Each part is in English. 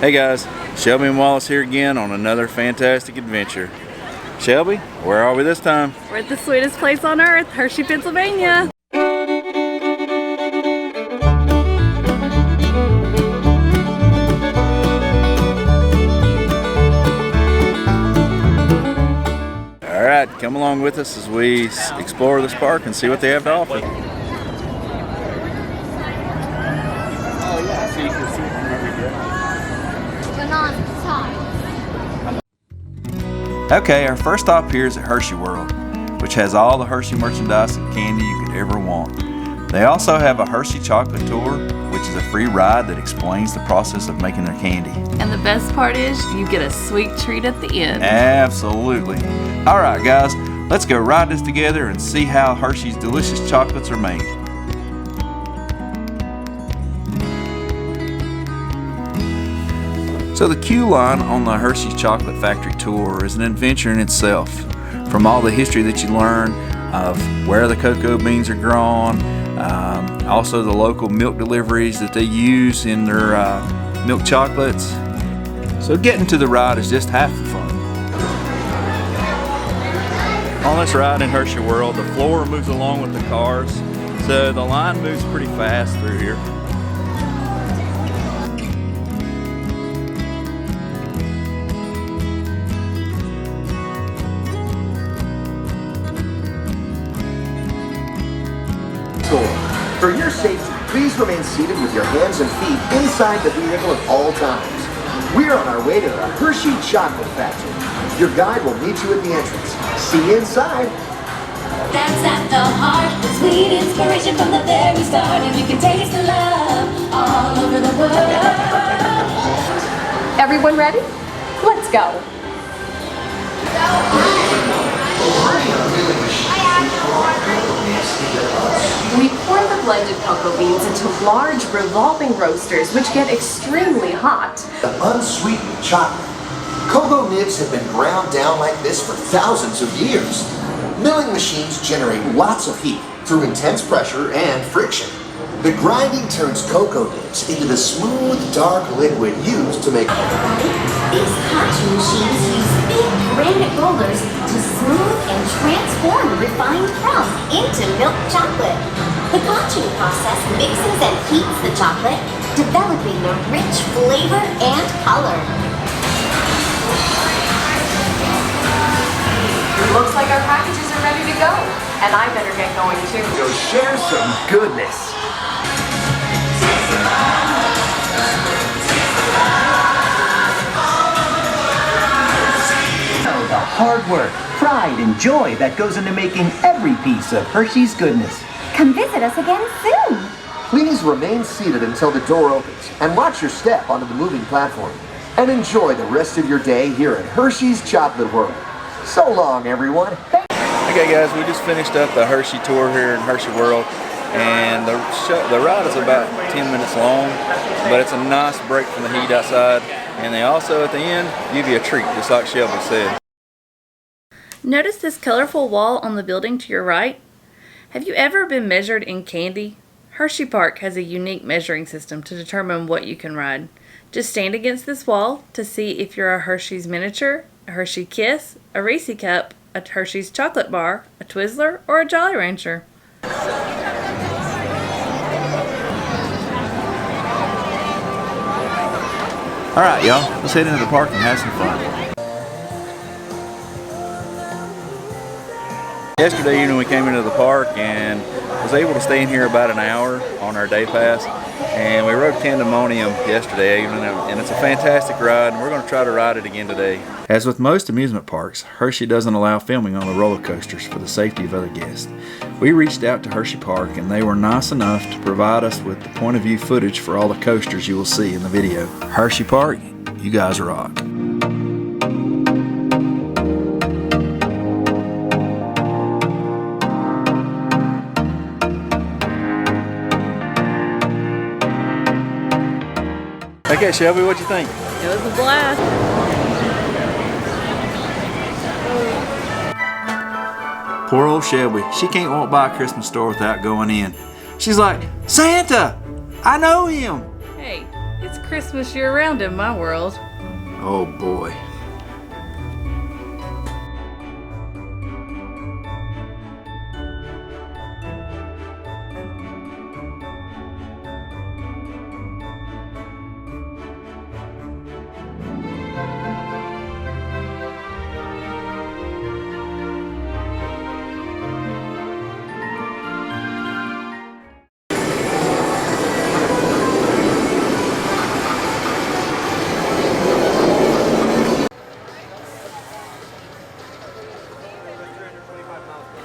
Hey guys, Shelby and Wallace here again on another fantastic adventure. Shelby, where are we this time? We're at the sweetest place on earth, Hershey, Pennsylvania. Alright, come along with us as we explore this park and see what they have to offer. Okay, our first stop here is at Hershey World, which has all the Hershey merchandise and candy you could ever want. They also have a Hershey chocolate tour, which is a free ride that explains the process of making their candy. And the best part is, you get a sweet treat at the end. Absolutely. Alright guys, let's go ride this together and see how Hershey's delicious chocolates are made. So the queue line on the Hershey Chocolate Factory Tour is an adventure in itself. From all the history that you learn of where the cocoa beans are grown, also the local milk deliveries that they use in their milk chocolates. So getting to the ride is just half the fun. On this ride in Hershey World, the floor moves along with the cars, so the line moves pretty fast through here. For your safety, please remain seated with your hands and feet inside the vehicle at all times. We're on our way to the Hershey Chocolate Factory. Your guide will meet you at the entrance. See you inside. That's at the heart, sweet inspiration from the very start, and you can taste the love all over the world. Everyone ready? Let's go. We pour the blended cocoa beans into large revolving roasters, which get extremely hot. The unsweetened chocolate. Cocoa nibs have been ground down like this for thousands of years. Milling machines generate lots of heat through intense pressure and friction. The grinding turns cocoa nibs into the smooth, dark liquid used to make These concha machines use big granite rollers to smooth and transform refined crumb into milk chocolate. The conching process mixes and heats the chocolate, developing a rich flavor and color. Looks like our packages are ready to go, and I better get going too. Go share some goodness. The hard work, pride, and joy that goes into making every piece of Hershey's goodness. Come visit us again soon. Please remain seated until the door opens and watch your step onto the moving platform. And enjoy the rest of your day here at Hershey's Chocolate World. So long, everyone. Okay guys, we just finished up the Hershey tour here in Hershey World, and the ride is about 10 minutes long, but it's a nice break from the heat outside, and they also at the end give you a treat, just like Shelby said. Notice this colorful wall on the building to your right? Have you ever been measured in candy? Hersheypark has a unique measuring system to determine what you can ride. Just stand against this wall to see if you're a Hershey's miniature, a Hershey Kiss, a Reese Cup, a Hershey's chocolate bar, a Twizzler, or a Jolly Rancher. Alright y'all, let's head into the park and have some fun. Yesterday evening we came into the park and was able to stay in here about an hour on our day pass, and we rode Pandemonium yesterday evening, and it's a fantastic ride, and we're going to try to ride it again today. As with most amusement parks, Hershey doesn't allow filming on the roller coasters for the safety of other guests. We reached out to Hersheypark and they were nice enough to provide us with the point of view footage for all the coasters you will see in the video. Hersheypark, you guys rock. Okay, Shelby, what'd you think? It was a blast. Poor old Shelby. She can't walk by a Christmas store without going in. She's like, Santa! I know him! Hey, it's It's Christmas year-round in my world. Oh boy.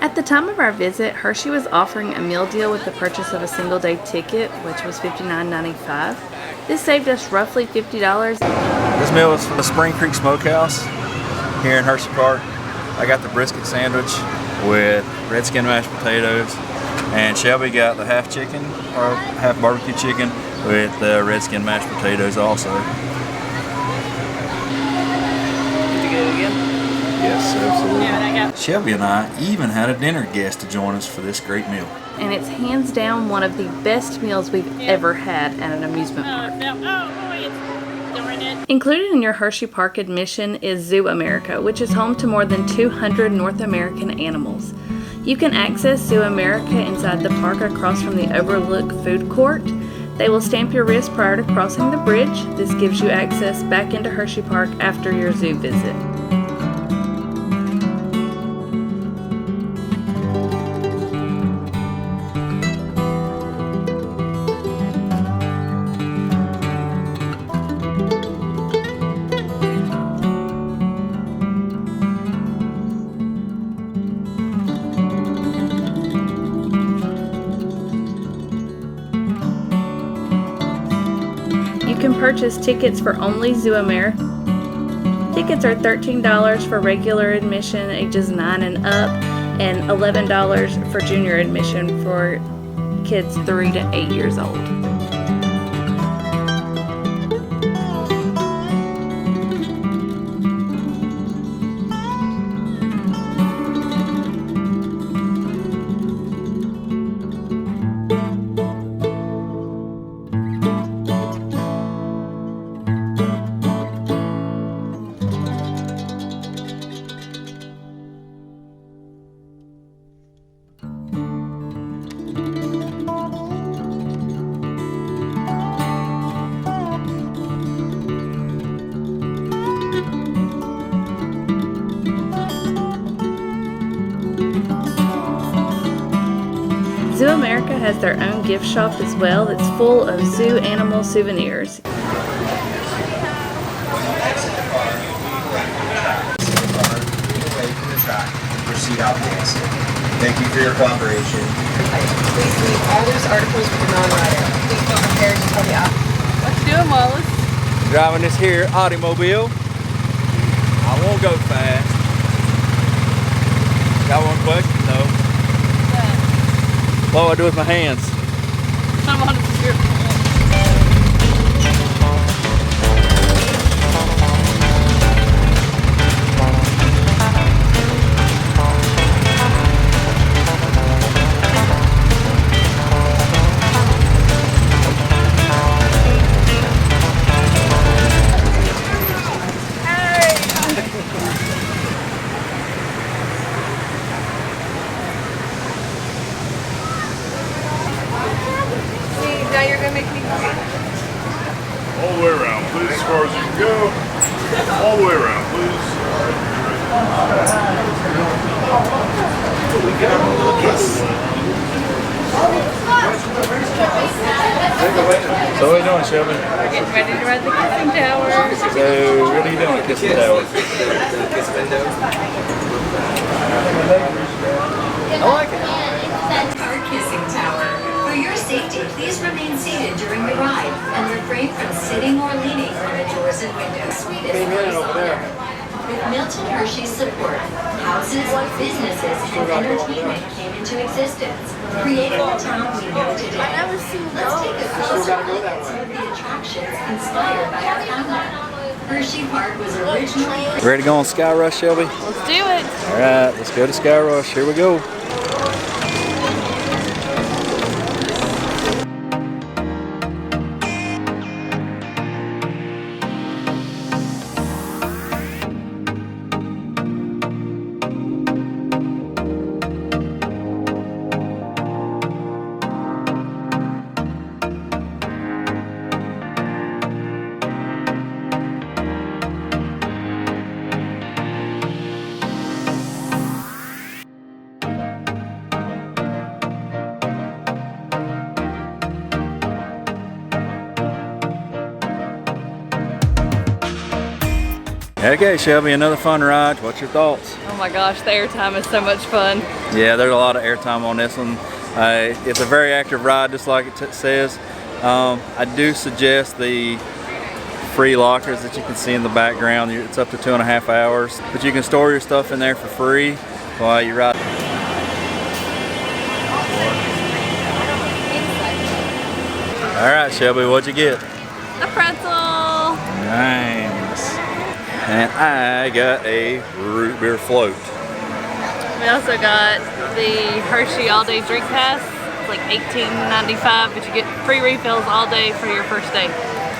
At the time of our visit, Hershey was offering a meal deal with the purchase of a single-day ticket, which was $59.95. This saved us roughly $50. This meal is from the Spring Creek Smokehouse here in Hersheypark. I got the brisket sandwich with redskin mashed potatoes, and Shelby got the half chicken or half barbecue chicken with the redskin mashed potatoes also. Did you get it again? Yes, absolutely. Yeah, and I got. Shelby and I even had a dinner guest to join us for this great meal. And it's hands down one of the best meals we've ever had at an amusement park. Included in your Hersheypark admission is ZooAmerica, which is home to more than 200 North American animals. You can access ZooAmerica inside the park across from the Overlook food court. They will stamp your wrist prior to crossing the bridge. This gives you access back into Hersheypark after your zoo visit. You can purchase tickets for only ZooAmerica. Tickets are $13 for regular admission, ages 9 and up, and $11 for junior admission for kids 3 to 8 years old. ZooAmerica has their own gift shop as well that's full of zoo animal souvenirs. Proceed out the exit. Thank you for your cooperation. Please leave all those articles with the Monorail. Please come prepared to tell the officer. What you doing, Wallace? Driving this here automobile. I won't go fast. Got one question though. What do I do with my hands? I'm on the script. Now you're gonna make me cry. All the way around, please, as far as you can go. All the way around, please. So what are you doing, Shelby? We're getting ready to ride the kissing tower. So what are you doing at Kissing Tower? I like it. Our kissing tower. For your safety, please remain seated during the ride and refrain from sitting or leaning on the doors and windows. Sweetest place on earth. With Milton Hershey's support, houses, businesses, and entertainment came into existence, creating the town we know today. Let's take a closer look at some of the attractions inspired by our founder. Hersheypark was originally... Ready to go on Skyrush, Shelby? Let's do it. All right, let's go to Skyrush. Here we go. Okay, Shelby, another fun ride. What's your thoughts? Oh my gosh, the airtime is so much fun. Yeah, there's a lot of airtime on this one. It's a very active ride, just like it says. I do suggest the free lockers that you can see in the background. It's up to 2.5 hours, but you can store your stuff in there for free while you ride. All right, Shelby, what'd you get? A pretzel. Nice. And I got a root beer float. We also got the Hershey all-day drink pass. It's like $18.95, but you get free refills all day for your first day.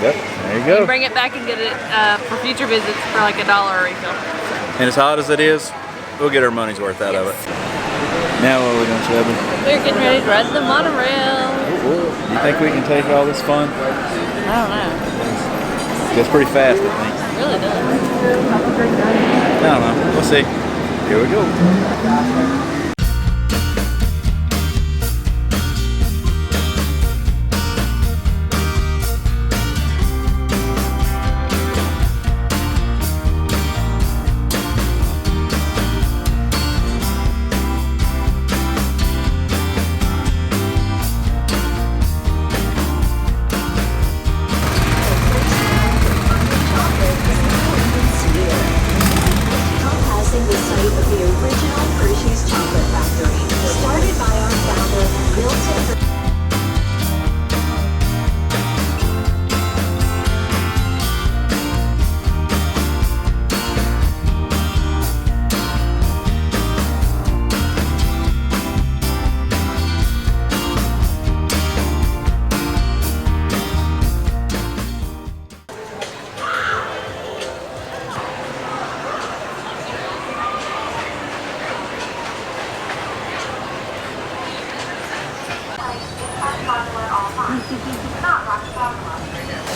Yep, there you go. You bring it back and get it for future visits for like $1 a refill. And as hot as it is, we'll get our money's worth out of it. Now what are we doing, Shelby? We're getting ready to ride the monorail. You think we can take all this fun? I don't know. It goes pretty fast, I think. It really does. I don't know. We'll see. Here we go. Passing the site of the original Hershey's chocolate factory, started by our founder, Milton.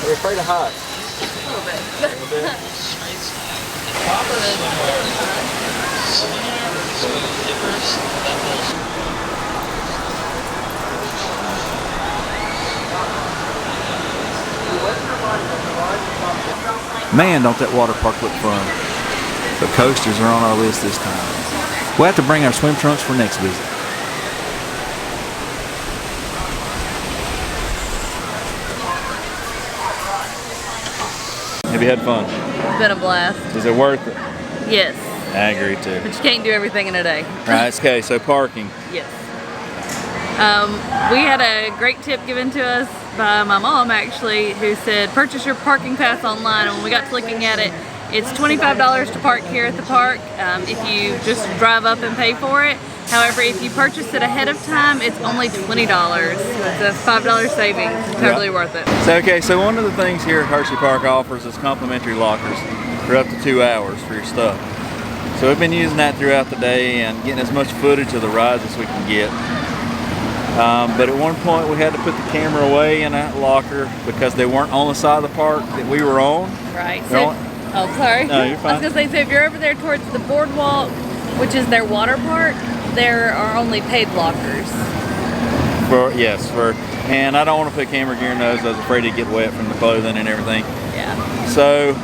We're afraid of heights. A little bit. Man, don't that water park look fun. The coasters are on our list this time. We'll have to bring our swim trunks for next visit. Have you had fun? It's been a blast. Is it worth it? Yes. I agree too. But you can't do everything in a day. Right, okay, so parking. Yes. We had a great tip given to us by my mom actually, who said purchase your parking pass online, and when we got to looking at it, it's $25 to park here at the park if you just drive up and pay for it. However, if you purchase it ahead of time, it's only $20. It's a $5 savings. Totally worth it. So one of the things here at Hersheypark offers is complimentary lockers for up to 2 hours for your stuff. So we've been using that throughout the day and getting as much footage of the rides as we can get. But at one point we had to put the camera away in that locker because they weren't on the side of the park that we were on. Right. So, oh, sorry. No, you're fine. I was going to say, so if you're over there towards the boardwalk, which is their water park, there are only paid lockers. And I don't want to put camera gear in those. I was afraid it'd get wet from the clothing and everything. Yeah. So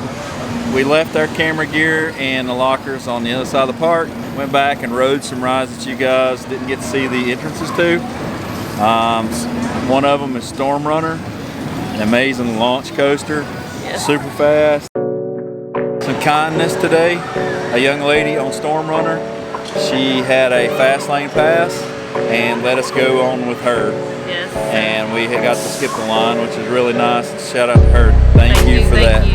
we left our camera gear and the lockers on the other side of the park, went back and rode some rides that you guys didn't get to see the entrances to. One of them is Storm Runner, an amazing launch coaster, super fast. Some kindness today, a young lady on Storm Runner, she had a fast lane pass and let us go on with her. Yes. And we had got to skip the line, which is really nice. Shout out to her. Thank you for that.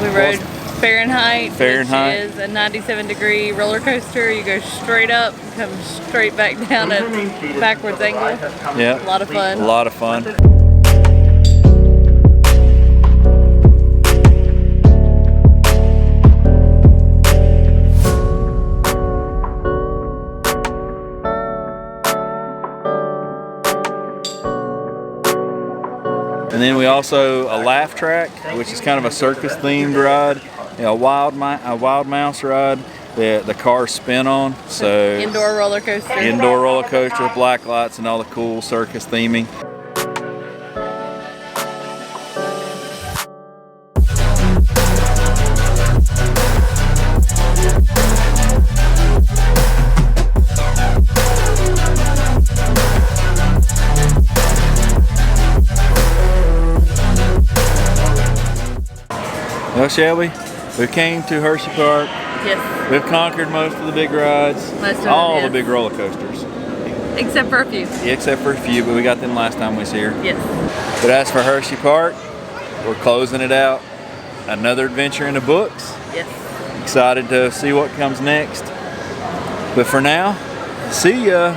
We rode Fahrenheit, Fahrenheit, which is a 97-degree roller coaster. You go straight up, come straight back down at backwards angle. Yeah. A lot of fun. A lot of fun. And then we also a laugh track, which is kind of a circus themed ride, a wild mouse ride that the cars spin on. So indoor roller coaster. Indoor roller coaster, black lights, and all the cool circus theming. Well, Shelby, we came to Hersheypark. Yes. We've conquered most of the big rides. Most of them, all yes. the big roller coasters. Except for a few. Yeah, except for a few, but we got them last time we was here. Yes. But as for Hersheypark, we're closing it out. Another adventure in the books. Yes. Excited to see what comes next. But for now, see ya.